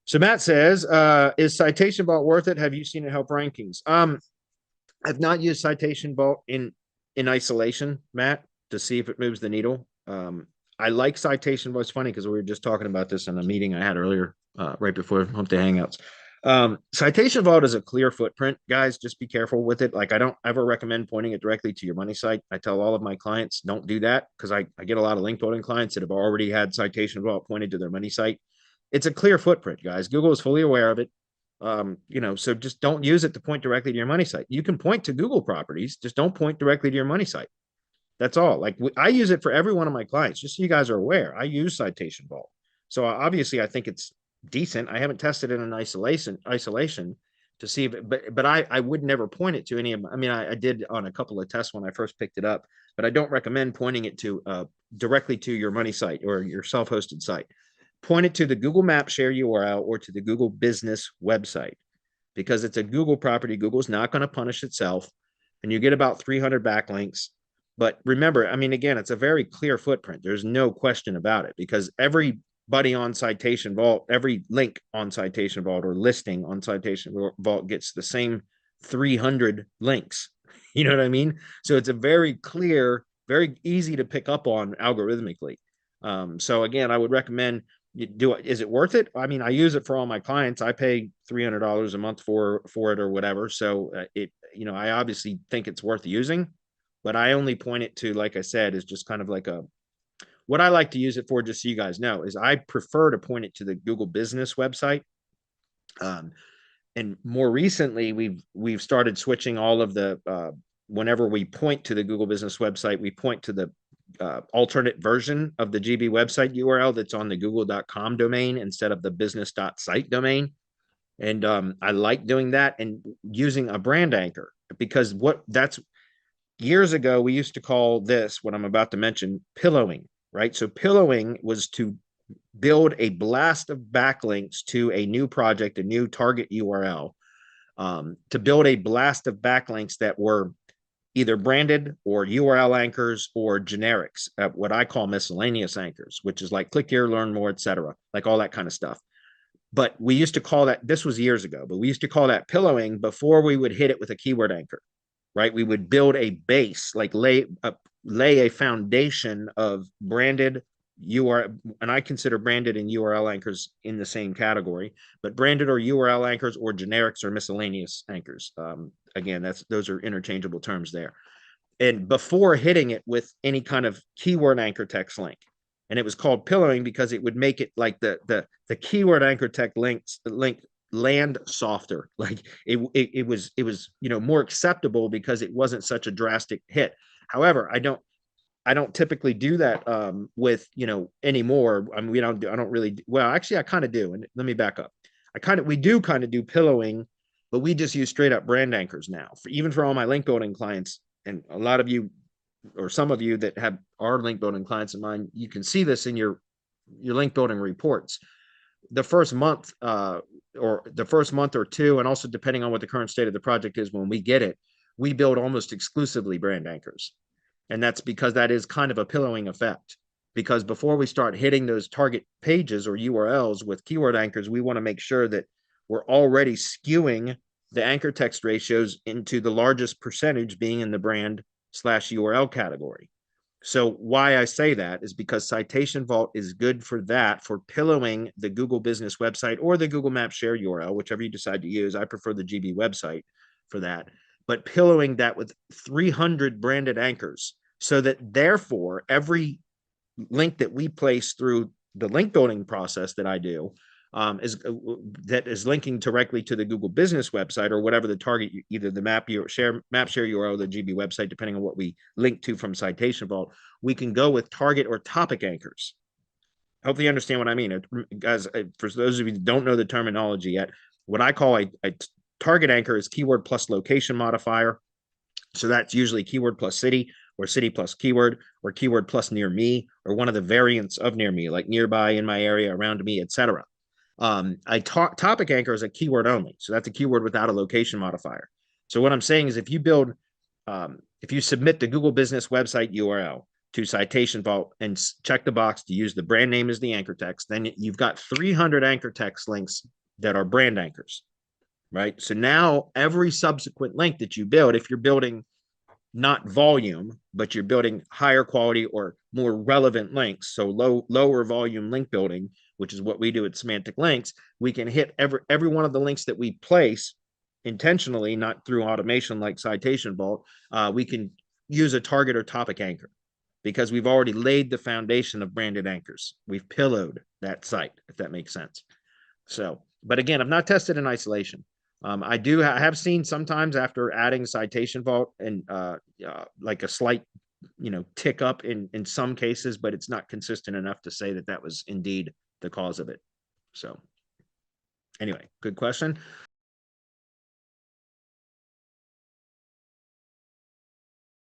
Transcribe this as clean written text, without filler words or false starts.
So Matt says, is Citation Vault worth it? Have you seen it help rankings? I've not used Citation Vault in isolation, Matt, to see if it moves the needle. I like Citation Vault. It's funny because we were just talking about this in a meeting I had earlier, right before Hump Day Hangouts. Citation Vault is a clear footprint, guys. Just be careful with it. Like, I don't ever recommend pointing it directly to your money site. I tell all of my clients, don't do that, because I get a lot of link building clients that have already had Citation Vault pointed to their money site. It's a clear footprint, guys. Google is fully aware of it. So just don't use it to point directly to your money site. You can point to Google properties, just don't point directly to your money site. That's all. Like, I use it for every one of my clients, just so you guys are aware. I use Citation Vault. So obviously I think it's decent. I haven't tested it in isolation to see if but I would never point it to any of, I mean, I did on a couple of tests when I first picked it up, but I don't recommend pointing it to directly to your money site or your self-hosted site. Point it to the Google Map share URL or to the Google business website, because it's a Google property. Google's not going to punish itself, and you get about 300 backlinks. But remember, I mean, again, it's a very clear footprint. There's no question about it, because everybody on Citation Vault, every link on Citation Vault or listing on Citation Vault gets the same 300 links. You know what I mean? So it's a very clear, very easy to pick up on algorithmically. So again, I would recommend you do it. Is it worth it? I mean, I use it for all my clients. I pay $300 a month for it or whatever. So I obviously think it's worth using, but I only point it to, like I said, is just kind of like what I like to use it for, just so you guys know, is I prefer to point it to the Google business website. And more recently, we've started switching all of the, whenever we point to the Google business website, we point to the alternate version of the GB website URL that's on the google.com domain instead of the business.site domain. And I like doing that and using a brand anchor, because that's years ago, we used to call this, what I'm about to mention, pillowing, right? So pillowing was to build a blast of backlinks to a new project, a new target URL, to build a blast of backlinks that were either branded or URL anchors or generics, what I call miscellaneous anchors, which is like click here, learn more, etc., like all that kind of stuff. But we used to call that, this was years ago, but we used to call that pillowing before we would hit it with a keyword anchor, right? We would build a base, like lay a foundation of branded URL, and I consider branded and URL anchors in the same category, but branded or URL anchors or generics or miscellaneous anchors. Again, those are interchangeable terms there. And before hitting it with any kind of keyword anchor text link, and it was called pillowing because it would make it like the keyword anchor text link land softer. Like it was more acceptable because it wasn't such a drastic hit. However, I don't typically do that with anymore. I mean, I don't really, well, actually I kind of do. And let me back up. We do kind of do pillowing, but we just use straight up brand anchors now, even for all my link building clients. And a lot of you, or some of you that are link building clients of mine, you can see this in your link building reports. The first month or two, and also depending on what the current state of the project is when we get it, we build almost exclusively brand anchors. And that's because that is kind of a pillowing effect. Because before we start hitting those target pages or URLs with keyword anchors, we want to make sure that we're already skewing the anchor text ratios into the largest percentage being in the brand/URL category. So why I say that is because Citation Vault is good for that, for pillowing the Google business website or the Google Map share URL, whichever you decide to use. I prefer the GB website for that, but pillowing that with 300 branded anchors, so that therefore every link that we place through the link building process that I do is linking directly to the Google business website or whatever the target, either the map share URL or the GB website, depending on what we link to from Citation Vault. We can go with target or topic anchors. Hopefully you understand what I mean. Guys, for those of you that don't know the terminology yet, what I call a target anchor is keyword plus location modifier. So that's usually keyword plus city, or city plus keyword, or keyword plus near me, or one of the variants of near me, like nearby, in my area, around me, etc. Topic anchor is a keyword only. So that's a keyword without a location modifier. So what I'm saying is, if you submit the Google business website URL to Citation Vault and check the box to use the brand name as the anchor text, then you've got 300 anchor text links that are brand anchors, right? So now every subsequent link that you build, if you're building not volume, but you're building higher quality or more relevant links, so lower volume link building, which is what we do at Semantic Links, we can hit every one of the links that we place intentionally, not through automation like Citation Vault. We can use a target or topic anchor because we've already laid the foundation of branded anchors. We've pillowed that site, if that makes sense. So, but again, I've not tested in isolation. I have seen sometimes after adding Citation Vault and like a slight, tick up in some cases, but it's not consistent enough to say that that was indeed the cause of it. So, anyway, good question.